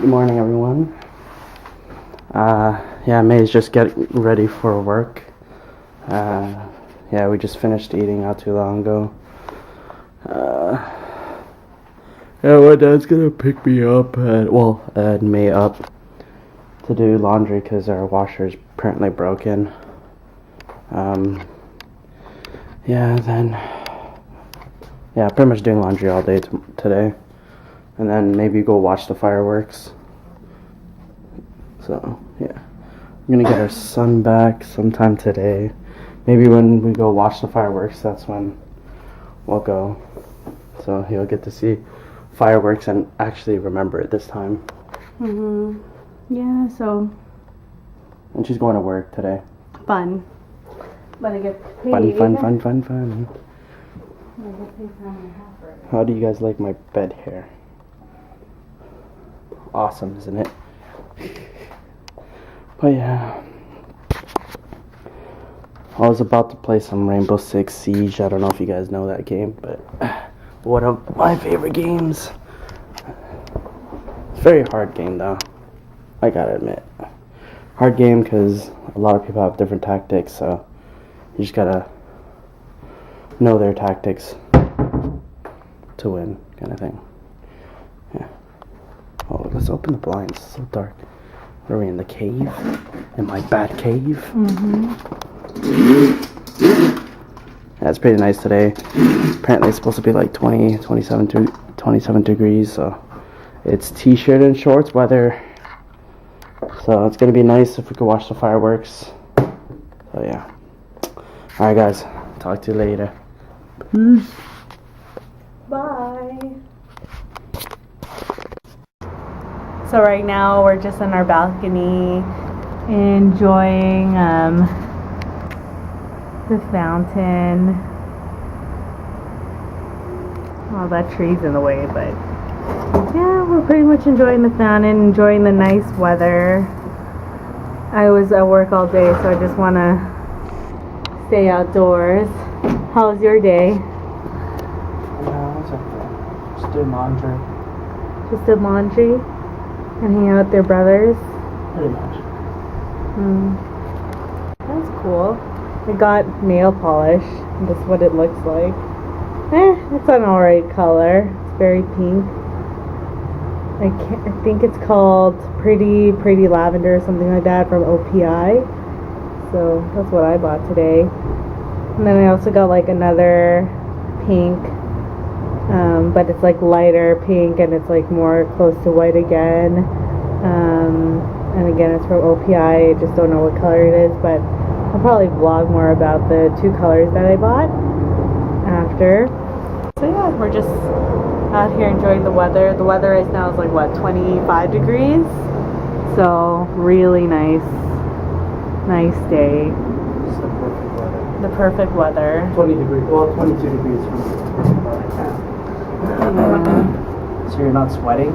Good morning, everyone. Yeah, Mae's just getting ready for work. Yeah, we just finished eating not too long ago. Yeah, my dad's gonna pick me up and Mae up to do laundry because our washer's apparently broken. Yeah, pretty much doing laundry all day today. And then maybe go watch the fireworks. So, yeah. I'm gonna get our son back sometime today. Maybe when we go watch the fireworks, that's when we'll go. So he'll get to see fireworks and actually remember it this time. Yeah, so. And she's going to work today. Fun. But I get paid. Fun. How do you guys like my bed hair? Awesome, isn't it? But yeah, I was about to play some Rainbow Six Siege. I don't know if you guys know that game, but one of my favorite games. It's a very hard game though, I gotta admit. Hard game because a lot of people have different tactics, so you just gotta know their tactics to win, kind of thing. Yeah. Oh, let's open the blinds. It's so dark. Are we in the cave? In my bat cave? Yeah, it's pretty nice today. Apparently it's supposed to be like 27 degrees, so it's t-shirt and shorts weather. So it's gonna be nice if we could watch the fireworks. So yeah. Alright guys, talk to you later. Peace. Bye. So right now we're just on our balcony enjoying the fountain. Well, that tree's in the way, but yeah, we're pretty much enjoying the fountain, enjoying the nice weather. I was at work all day, so I just want to stay outdoors. How was your day? No, it's okay. Just do laundry. Just did laundry and hang out with their brothers? Pretty much. That's cool. I got nail polish. That's what it looks like. It's an alright color. It's very pink. I think it's called Pretty Lavender or something like that from OPI. So that's what I bought today. And then I also got like another pink, but it's like lighter pink and it's like more close to white again. And again, it's from OPI. I just don't know what color it is, but I'll probably vlog more about the two colors that I bought after. So yeah, we're just out here enjoying the weather. The weather right now is like what, 25 degrees? So really nice day. It's the perfect weather. The perfect weather. 20 degrees, well 22 degrees from So you're not sweating,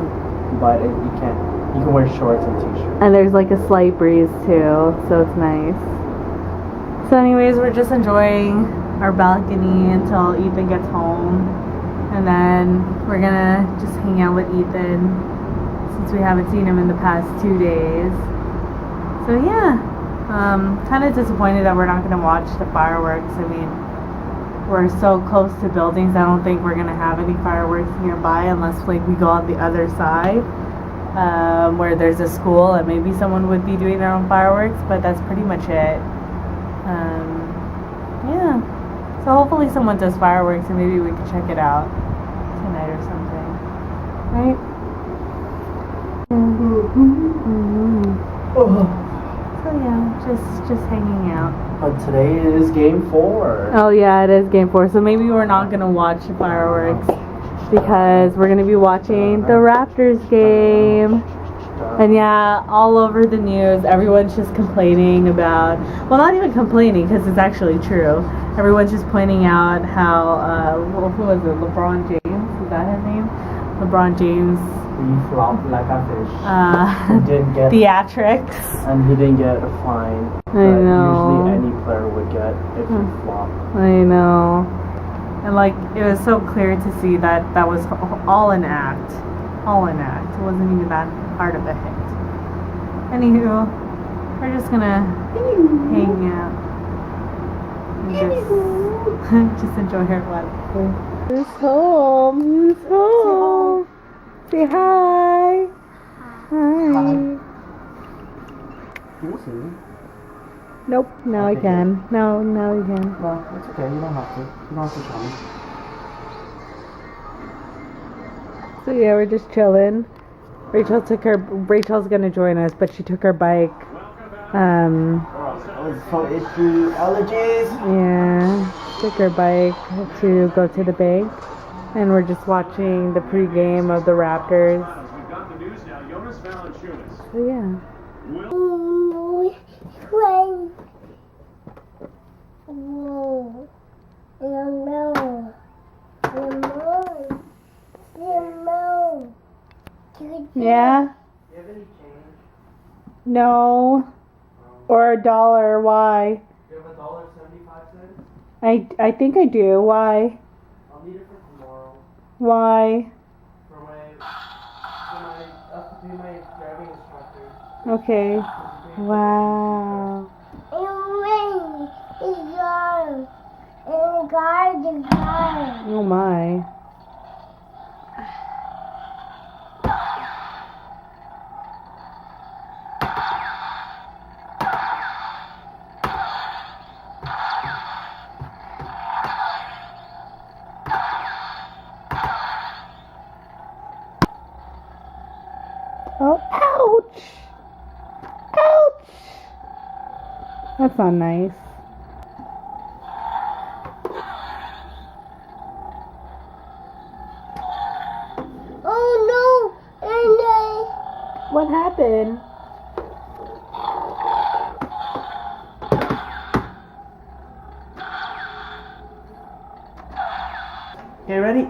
but you can wear shorts and t-shirts. And there's like a slight breeze too, so it's nice. So anyways, we're just enjoying our balcony until Ethan gets home. And then we're gonna just hang out with Ethan since we haven't seen him in the past 2 days. So yeah, kind of disappointed that we're not gonna watch the fireworks. I mean, we're so close to buildings. I don't think we're gonna have any fireworks nearby unless like we go on the other side where there's a school and maybe someone would be doing their own fireworks. But that's pretty much it. Yeah. So hopefully someone does fireworks and maybe we can check it out tonight or something, right? So yeah, just hanging out. But today is game 4. Oh yeah, it is game 4. So maybe we're not gonna watch the fireworks because we're gonna be watching the Raptors game. And yeah, all over the news, everyone's just complaining about, well, not even complaining because it's actually true. Everyone's just pointing out how, who was it, LeBron James, is that his name? LeBron James. He flopped like a fish. He didn't get theatrics. And he didn't get a fine. I know. Usually any player would get if he flopped. I know. And like, it was so clear to see that that was all an act. All an act. It wasn't even that part of it. Anywho, we're just gonna hang out and just enjoy our weather. Who's home? Who's home? Say hi. Hi. Nope. Now I can. No, now you can. Well, it's okay. You don't have to. You don't have to show me. So yeah, we're just chilling. Rachel's gonna join us, but she took her bike. So itchy allergies. Yeah, took her bike to go to the bank, and we're just watching the pregame of the Raptors. So yeah. Yeah? Do you have any change? No. Or $1. Why? Do you have $1.75? I think I do. Why? I'll need it for tomorrow. Why? For my to be my driving instructor. Okay. Wow. Oh my. Oh, ouch! Ouch! That's not nice. Oh no! What happened? Okay, ready?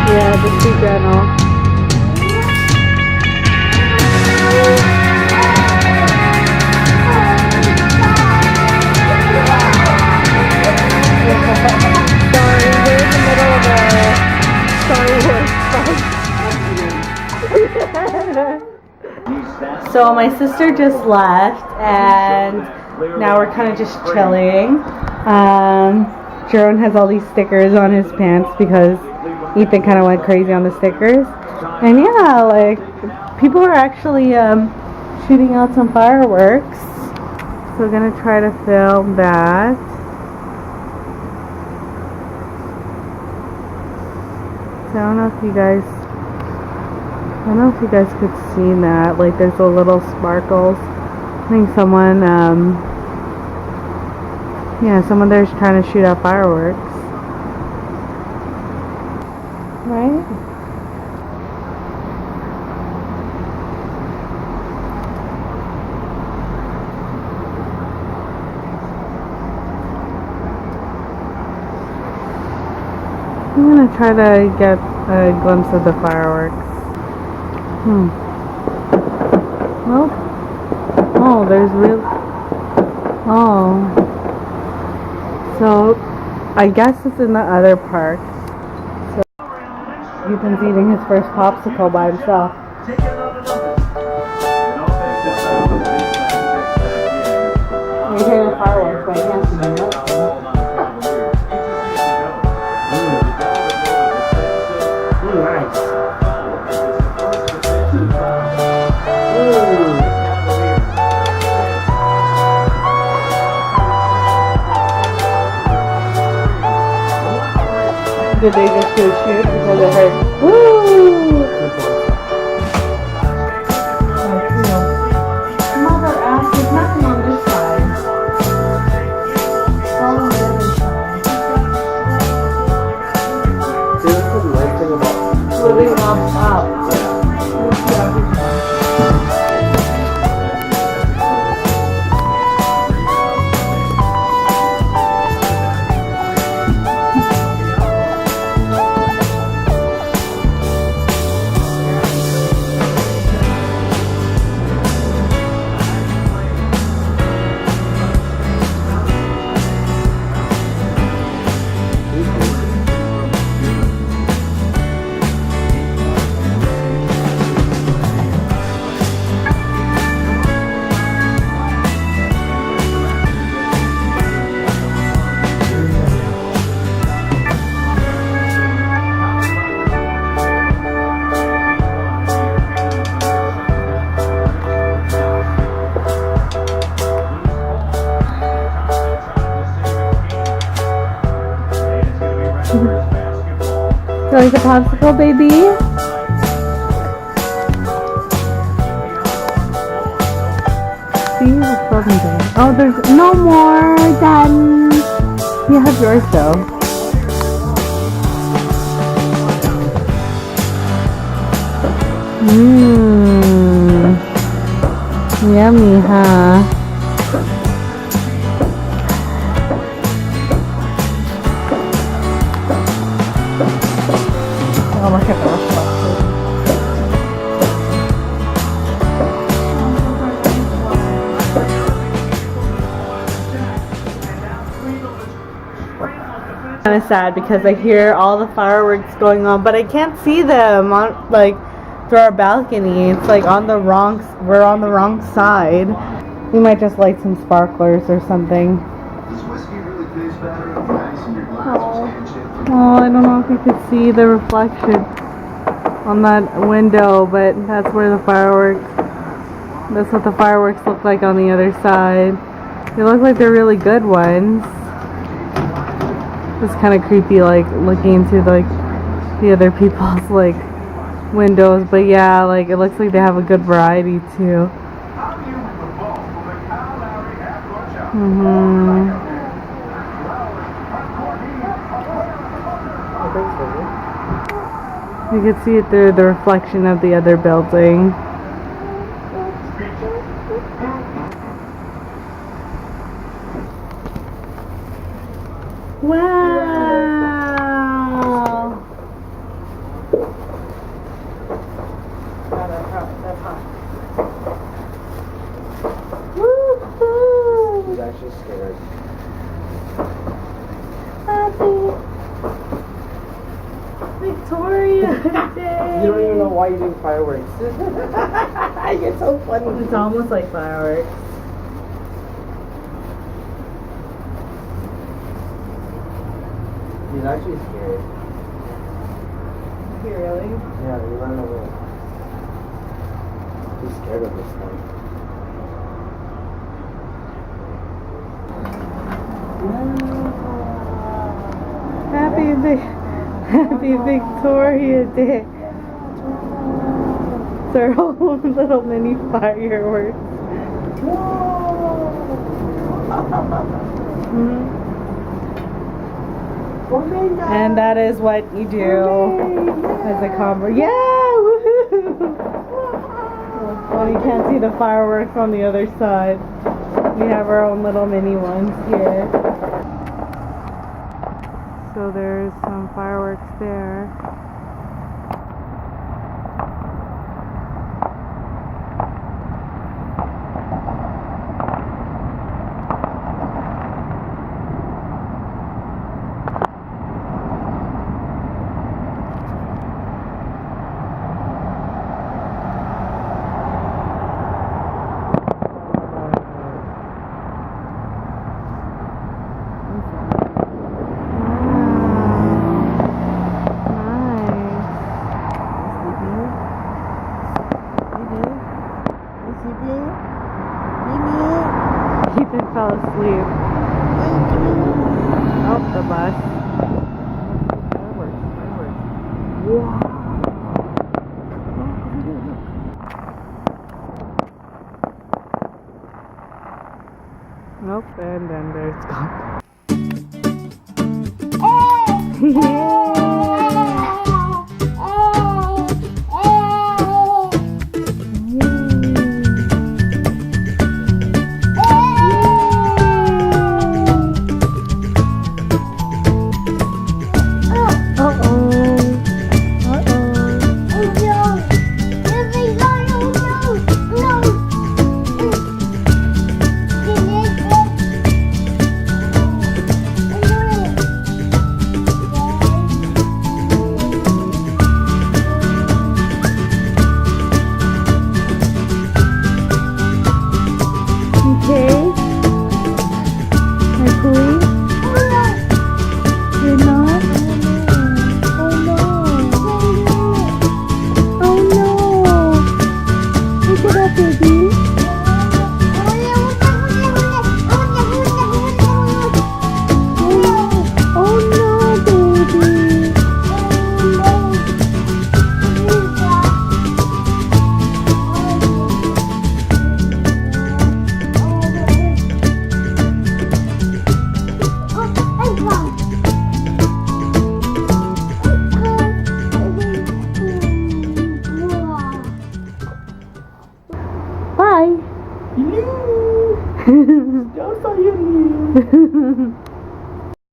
Yeah, just be gentle. Sorry, we're in the middle of a Star Wars fight. So my sister just left, and now we're kind of just chilling. Jeroen has all these stickers on his pants because Ethan kind of went crazy on the stickers. And yeah, like, people are actually shooting out some fireworks. So we're gonna try to film that. So I don't know if you guys could see that. Like, there's a little sparkles. I think someone there's trying to shoot out fireworks. Right? I'm gonna try to get a glimpse of the fireworks. Well, oh, there's real. Oh. So, I guess it's in the other park. So, Ethan's eating his first popsicle by himself. You hear the fireworks, but I can't see them. Did they just go shoot because it hurt? Woo! Mother asked, there's nothing on this side. All on the other side. See, this is the nice thing about Living up. You like the popsicle, baby? See, it's frozen there. Oh, there's no more done. You have yours though. Yummy, huh? Oh, look at the reflection. Kind of sad because I hear all the fireworks going on, but I can't see them on through our balcony. It's like on the wrong. We're on the wrong side. We might just light some sparklers or something. Oh, I don't know if you could see the reflection on that window, but that's where the fireworks, that's what the fireworks look like on the other side. They look like they're really good ones. It's kind of creepy, like looking into like the other people's like windows, but yeah, like it looks like they have a good variety too. You can see it through the reflection of the other building. Wow! That's hot. Woo-hoo! He's actually scared. Happy Victoria Day! You don't even know why you do fireworks. You're so funny. It's almost like fireworks. He's actually scared. He really? Yeah, you run away. He's scared of this thing. Happy Victoria Day. Their own little mini fireworks. And that is what you do as a combo. Yeah! Woohoo! Well, you can't see the fireworks on the other side. We have our own little mini ones here. So there's some fireworks there. Ethan fell asleep. Oh, the bus. Fireworks. Nope, and then there it's gone. Bye. Hello. Just sayang.